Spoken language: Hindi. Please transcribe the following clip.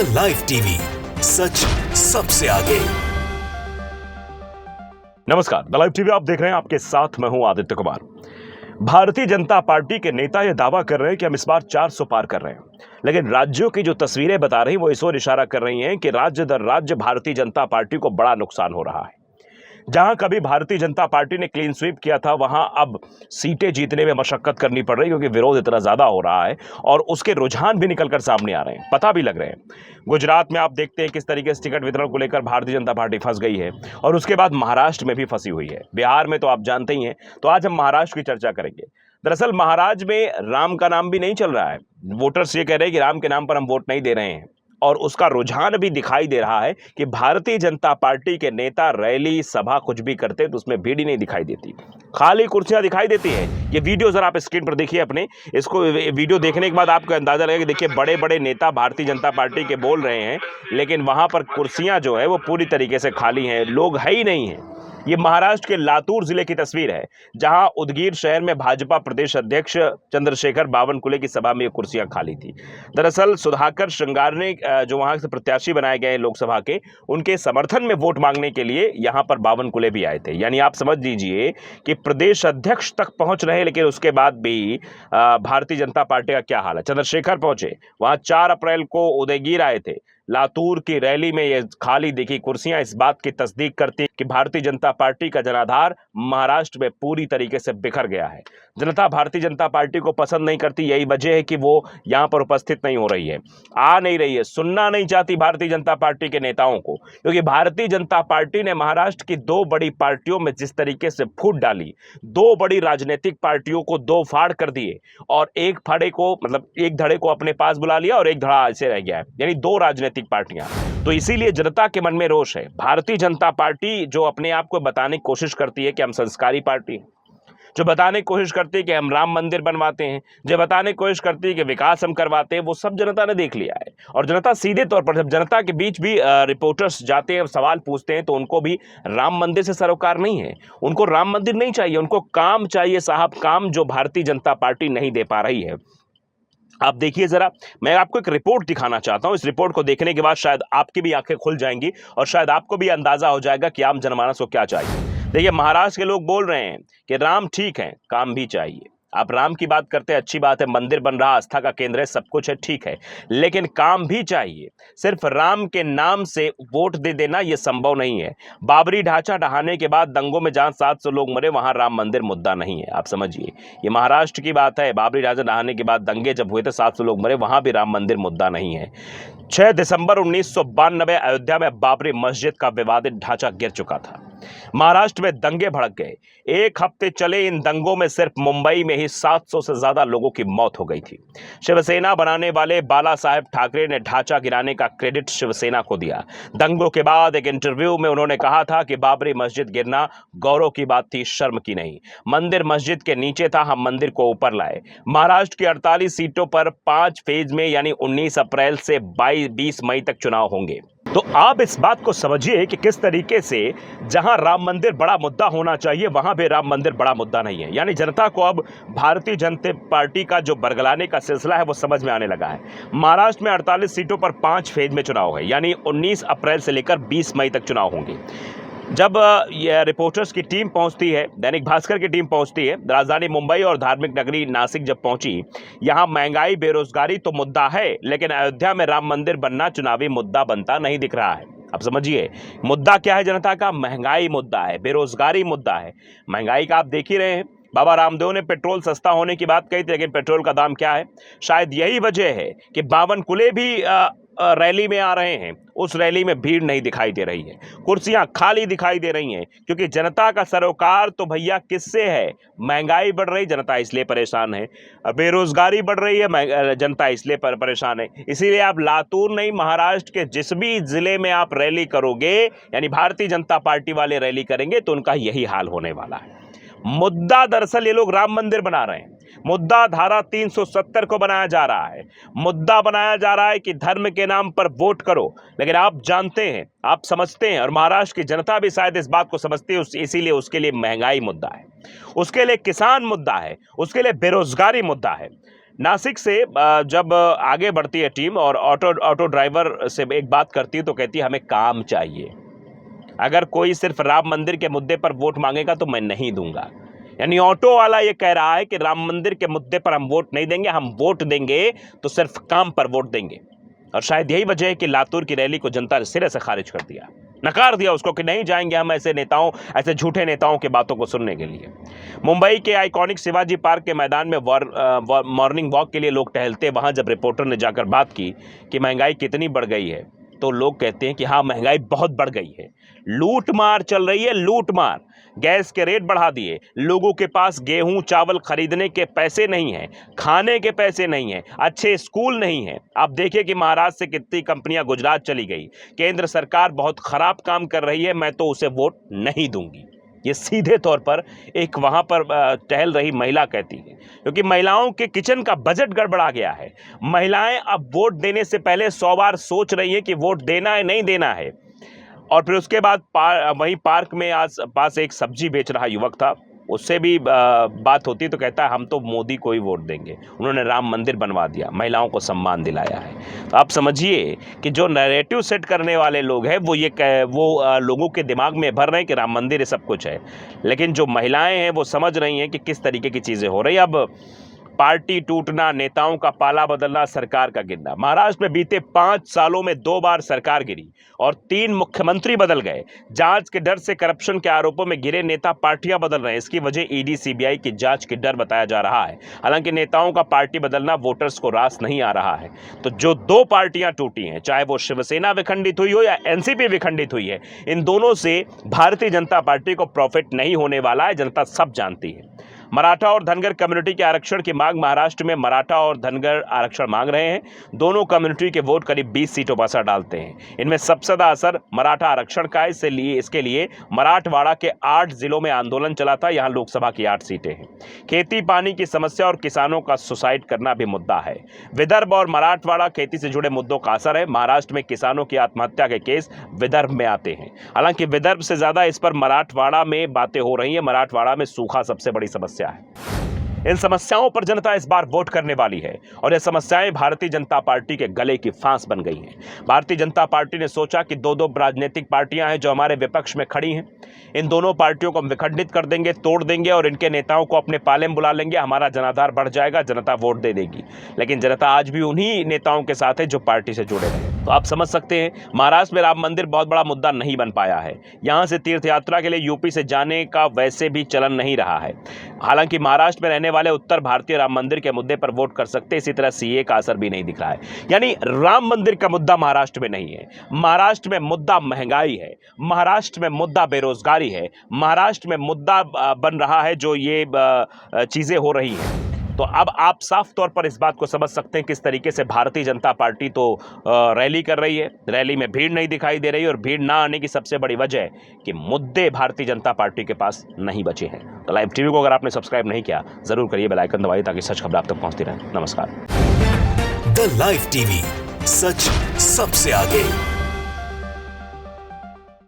द लाइव टीवी, सच सबसे आगे। नमस्कार, द लाइव टीवी आप देख रहे हैं, आपके साथ मैं हूं आदित्य कुमार। भारतीय जनता पार्टी के नेता यह दावा कर रहे हैं कि हम इस बार 400 पार कर रहे हैं, लेकिन राज्यों की जो तस्वीरें बता रही वो इस ओर इशारा कर रही हैं कि राज्य दर राज्य भारतीय जनता पार्टी को बड़ा नुकसान हो रहा है। जहां कभी भारतीय जनता पार्टी ने क्लीन स्वीप किया था, वहां अब सीटें जीतने में मशक्कत करनी पड़ रही है, क्योंकि विरोध इतना ज्यादा हो रहा है और उसके रुझान भी निकलकर सामने आ रहे हैं, पता भी लग रहे हैं। गुजरात में आप देखते हैं किस तरीके से टिकट वितरण को लेकर भारतीय जनता पार्टी फंस गई है, और उसके बाद महाराष्ट्र में भी फंसी हुई है। बिहार में तो आप जानते ही हैं। तो आज हम महाराष्ट्र की चर्चा करेंगे। दरअसल महाराष्ट्र में राम का नाम भी नहीं चल रहा है। वोटर्स ये कह रहे हैं कि राम के नाम पर हम वोट नहीं दे रहे हैं, और उसका रुझान भी दिखाई दे रहा है कि भारतीय जनता पार्टी के नेता रैली सभा कुछ भी करते तो उसमें भीड़ ही नहीं दिखाई देती, खाली कुर्सियां दिखाई देती हैं। ये वीडियो जरा आप स्क्रीन पर देखिए अपने। इसको वीडियो देखने के बाद आपको अंदाजा लगेगा कि देखिए बड़े बड़े नेता भारतीय जनता पार्टी के बोल रहे हैं, लेकिन वहां पर कुर्सियां जो है वो पूरी तरीके से खाली हैं, लोग है ही नहीं है। ये महाराष्ट्र के लातूर जिले की तस्वीर है, जहां उदगीर शहर में भाजपा प्रदेश अध्यक्ष चंद्रशेखर बावनकुले की सभा में ये कुर्सियां खाली थी। दरअसल सुधाकर श्रृंगार ने जो वहां से प्रत्याशी बनाए गए लोकसभा के, उनके समर्थन में वोट मांगने के लिए यहां पर बावनकुले भी आए थे। यानी आप समझ लीजिए कि प्रदेश अध्यक्ष तक पहुंच रहे, लेकिन उसके बाद भी भारतीय जनता पार्टी का क्या हाल है। चंद्रशेखर पहुंचे, वहां 4 अप्रैल को उदयगीर आए थे। लातूर की रैली में ये खाली दिखी कुर्सियां इस बात की तस्दीक करती कि भारतीय जनता पार्टी का जनाधार महाराष्ट्र में पूरी तरीके से बिखर गया है। जनता भारतीय जनता पार्टी को पसंद नहीं करती, यही वजह है कि वो यहां पर उपस्थित नहीं हो रही है, आ नहीं रही है, सुनना नहीं चाहती भारतीय जनता पार्टी के नेताओं को, क्योंकि भारतीय जनता पार्टी ने महाराष्ट्र की 2 बड़ी पार्टियों में जिस तरीके से फूट डाली, 2 बड़ी राजनीतिक पार्टियों को 2 फाड़ कर दिए, और एक फाड़े को मतलब एक धड़े को अपने पास बुला लिया और एक धड़ा ऐसे रह गया है, यानी 2 राजनीतिक पार्टियां। तो इसीलिए जनता के मन में रोष है। भारतीय जनता पार्टी जो अपने आप को बताने की कोशिश करती है कि हम संस्कारी पार्टी हैं, जो बताने की कोशिश करती है कि हम राम मंदिर बनवाते हैं, जो बताने की कोशिश करती है कि विकास हम करवाते हैं, वो सब जनता ने देख लिया है। और जनता सीधे तौर पर, जब जनता के बीच भी रिपोर्टर्स जाते हैं, सवाल पूछते हैं, तो उनको भी राम मंदिर से सरोकार नहीं है। उनको राम मंदिर नहीं चाहिए, उनको काम चाहिए साहब, काम जो भारतीय जनता पार्टी नहीं दे पा रही है। आप देखिए जरा, मैं आपको एक रिपोर्ट दिखाना चाहता हूं। इस रिपोर्ट को देखने के बाद शायद आपकी भी आंखें खुल जाएंगी और शायद आपको भी अंदाजा हो जाएगा कि आम जनमानस को क्या चाहिए। देखिए, महाराष्ट्र के लोग बोल रहे हैं कि राम ठीक है, काम भी चाहिए। आप राम की बात करते हैं, अच्छी बात है, मंदिर बन रहा, आस्था का केंद्र है, सब कुछ है, ठीक है, लेकिन काम भी चाहिए। सिर्फ राम के नाम से वोट दे देना यह संभव नहीं है। बाबरी ढांचा ढहाने के बाद दंगों में जहां 700 लोग मरे, वहां राम मंदिर मुद्दा नहीं है। आप समझिए, ये महाराष्ट्र की बात है। बाबरी ढांचा ढहाने के बाद दंगे जब हुए थे, 700 लोग मरे, वहां भी राम मंदिर मुद्दा नहीं है। 6 दिसंबर 1992 अयोध्या में बाबरी मस्जिद का विवादित ढांचा गिर चुका था। महाराष्ट्र में दंगे भड़क गए। 1 हफ्ते चले इन दंगों में सिर्फ मुंबई में ही 700 से ज्यादा लोगों की मौत हो गई थी। शिवसेना बनाने वाले बाला साहेब ठाकरे ने ढांचा गिराने का क्रेडिट शिवसेना को दिया। दंगों के बाद एक इंटरव्यू में उन्होंने कहा था कि बाबरी मस्जिद गिरना गौरव की बात थी, शर्म की नहीं। मंदिर मस्जिद के नीचे था, हम मंदिर को ऊपर लाए। महाराष्ट्र की 48 सीटों पर 5 फेज में यानी 19 अप्रैल से 20 मई तक चुनाव होंगे। तो आप इस बात को समझिए कि किस तरीके से जहां राम मंदिर बड़ा मुद्दा होना चाहिए, वहां भी राम मंदिर बड़ा मुद्दा नहीं है। यानी जनता को अब भारतीय जनता पार्टी का जो बरगलाने का सिलसिला है वो समझ में आने लगा है। महाराष्ट्र में 48 सीटों पर 5 फेज में चुनाव है, यानी 19 अप्रैल से लेकर 20 मई तक चुनाव होंगे। जब ये रिपोर्टर्स की टीम पहुंचती है, दैनिक भास्कर की टीम पहुंचती है, राजधानी मुंबई और धार्मिक नगरी नासिक जब पहुंची, यहां महंगाई बेरोजगारी तो मुद्दा है, लेकिन अयोध्या में राम मंदिर बनना चुनावी मुद्दा बनता नहीं दिख रहा है। अब समझिए, मुद्दा क्या है जनता का? महंगाई मुद्दा है, बेरोजगारी मुद्दा है। महंगाई का आप देख ही रहे हैं। बाबा रामदेव ने पेट्रोल सस्ता होने की बात कही थी, लेकिन पेट्रोल का दाम क्या है? शायद यही वजह है कि बावनकुले भी रैली में आ रहे हैं। उस रैली में भीड़ नहीं दिखाई दे रही है, कुर्सियां खाली दिखाई दे रही हैं, क्योंकि जनता का सरोकार तो भैया किससे है? महंगाई बढ़ रही, जनता इसलिए परेशान है। बेरोजगारी बढ़ रही है, जनता इसलिए परेशान है। इसीलिए आप लातूर नहीं, महाराष्ट्र के जिस भी जिले में आप रैली करोगे, यानी भारतीय जनता पार्टी वाले रैली करेंगे, तो उनका यही हाल होने वाला है। मुद्दा दरअसल ये लोग राम मंदिर बना रहे हैं। मुद्दा धारा 370 को बनाया जा रहा है। मुद्दा बनाया जा रहा है कि धर्म के नाम पर वोट करो, लेकिन आप जानते हैं, आप समझते हैं, और महाराष्ट्र की जनता भी शायद इस बात को समझती है, इसीलिए उसके लिए महंगाई मुद्दा है, उसके लिए किसान मुद्दा है, उसके लिए बेरोजगारी मुद्दा है। नासिक से जब आगे बढ़ती है टीम और ऑटो ड्राइवर से एक बात करती है तो कहती है हमें काम चाहिए, अगर कोई सिर्फ राम मंदिर के मुद्दे पर वोट मांगेगा तो मैं नहीं दूंगा। यानी ऑटो वाला ये कह रहा है कि राम मंदिर के मुद्दे पर हम वोट नहीं देंगे, हम वोट देंगे तो सिर्फ काम पर वोट देंगे। और शायद यही वजह है कि लातूर की रैली को जनता ने सिरे से खारिज कर दिया, नकार दिया उसको कि नहीं जाएंगे हम ऐसे झूठे नेताओं की बातों को सुनने के लिए। मुंबई के आइकॉनिक शिवाजी पार्क के मैदान में मॉर्निंग वॉक के लिए लोग टहलते, वहां जब रिपोर्टर ने जाकर बात की कि महंगाई कितनी बढ़ गई है, तो लोग कहते हैं कि हाँ महंगाई बहुत बढ़ गई है, लूट मार चल रही है, लूट मार। गैस के रेट बढ़ा दिए, लोगों के पास गेहूं चावल खरीदने के पैसे नहीं हैं, खाने के पैसे नहीं हैं, अच्छे स्कूल नहीं हैं। आप देखिए कि महाराष्ट्र से कितनी कंपनियां गुजरात चली गई। केंद्र सरकार बहुत खराब काम कर रही है, मैं तो उसे वोट नहीं दूंगी। ये सीधे तौर पर एक वहां पर टहल रही महिला कहती है, क्योंकि महिलाओं के किचन का बजट गड़बड़ा गया है। महिलाएं अब वोट देने से पहले 100 बार सोच रही हैं कि वोट देना है नहीं देना है। और फिर उसके बाद वहीं पार्क में आस पास एक सब्जी बेच रहा युवक था, उससे भी बात होती तो कहता है हम तो मोदी को ही वोट देंगे, उन्होंने राम मंदिर बनवा दिया, महिलाओं को सम्मान दिलाया है। तो आप समझिए कि जो नैरेटिव सेट करने वाले लोग हैं वो लोगों के दिमाग में भर रहे हैं कि राम मंदिर ये सब कुछ है, लेकिन जो महिलाएं हैं वो समझ रही हैं कि किस तरीके की चीज़ें हो रही हैं। अब पार्टी टूटना, नेताओं का पाला बदलना, सरकार का गिरना। महाराष्ट्र में बीते 5 सालों में 2 बार सरकार गिरी और 3 मुख्यमंत्री बदल गए। जांच के डर से करप्शन के आरोपों में गिरे नेता पार्टियां बदल रहे हैं, इसकी वजह ईडी सीबीआई की जांच के डर बताया जा रहा है। हालांकि नेताओं का पार्टी बदलना वोटर्स को रास नहीं आ रहा है। तो जो 2 पार्टियां टूटी हैं, चाहे वो शिवसेना विखंडित हुई हो या एनसीपी विखंडित हुई है, इन दोनों से भारतीय जनता पार्टी को प्रॉफिट नहीं होने वाला है, जनता सब जानती है। मराठा और धनगर कम्युनिटी के आरक्षण की मांग। महाराष्ट्र में मराठा और धनगर आरक्षण मांग रहे हैं। दोनों कम्युनिटी के वोट करीब 20 सीटों पर असर डालते हैं। इनमें सबसे ज्यादा असर मराठा आरक्षण का है, इसके लिए मराठवाड़ा के 8 जिलों में आंदोलन चला था। यहां लोकसभा की 8 सीटें हैं। खेती पानी की समस्या और किसानों का सुसाइड करना भी मुद्दा है। विदर्भ और मराठवाड़ा खेती से जुड़े मुद्दों का असर है। महाराष्ट्र में किसानों की आत्महत्या के केस विदर्भ में आते हैं। हालांकि विदर्भ से ज्यादा इस पर मराठवाड़ा में बातें हो रही है। मराठवाड़ा में सूखा सबसे बड़ी समस्या है। इन समस्याओं पर जनता इस बार वोट करने वाली है और ये समस्याएं भारतीय जनता पार्टी के गले की फांस बन गई हैं। भारतीय जनता पार्टी ने सोचा कि 2 राजनीतिक पार्टियां हैं जो हमारे विपक्ष में खड़ी हैं, इन दोनों पार्टियों को हम विखंडित कर देंगे, तोड़ देंगे और इनके नेताओं को अपने पाले में बुला लेंगे, हमारा जनाधार बढ़ जाएगा, जनता वोट दे देगी। लेकिन जनता आज भी उन्हीं नेताओं के साथ है जो पार्टी से जुड़े रहे। तो आप समझ सकते हैं महाराष्ट्र में राम मंदिर बहुत बड़ा मुद्दा नहीं बन पाया है। यहां से तीर्थ यात्रा के लिए यूपी से जाने का वैसे भी चलन नहीं रहा है। हालांकि महाराष्ट्र में रहने वाले उत्तर भारतीय राम मंदिर के मुद्दे पर वोट कर सकते, इसी तरह सीए का असर भी नहीं दिख रहा है। यानी राम मंदिर का मुद्दा महाराष्ट्र में नहीं है। महाराष्ट्र में मुद्दा महंगाई है, महाराष्ट्र में मुद्दा बेरोजगारी है, महाराष्ट्र में मुद्दा बन रहा है जो ये चीजें हो रही हैं। तो अब आप साफ तौर पर इस बात को समझ सकते हैं किस तरीके से भारतीय जनता पार्टी तो रैली कर रही है, रैली में भीड़ नहीं दिखाई दे रही और भीड़ ना आने की सबसे बड़ी वजह है कि मुद्दे भारतीय जनता पार्टी के पास नहीं बचे हैं। तो लाइव टीवी को अगर आपने सब्सक्राइब नहीं किया जरूर करिए, बेल आइकन दबाइए ताकि सच खबर आप तक पहुंचती रहे। नमस्कार। द लाइव टीवी, सच सबसे आगे।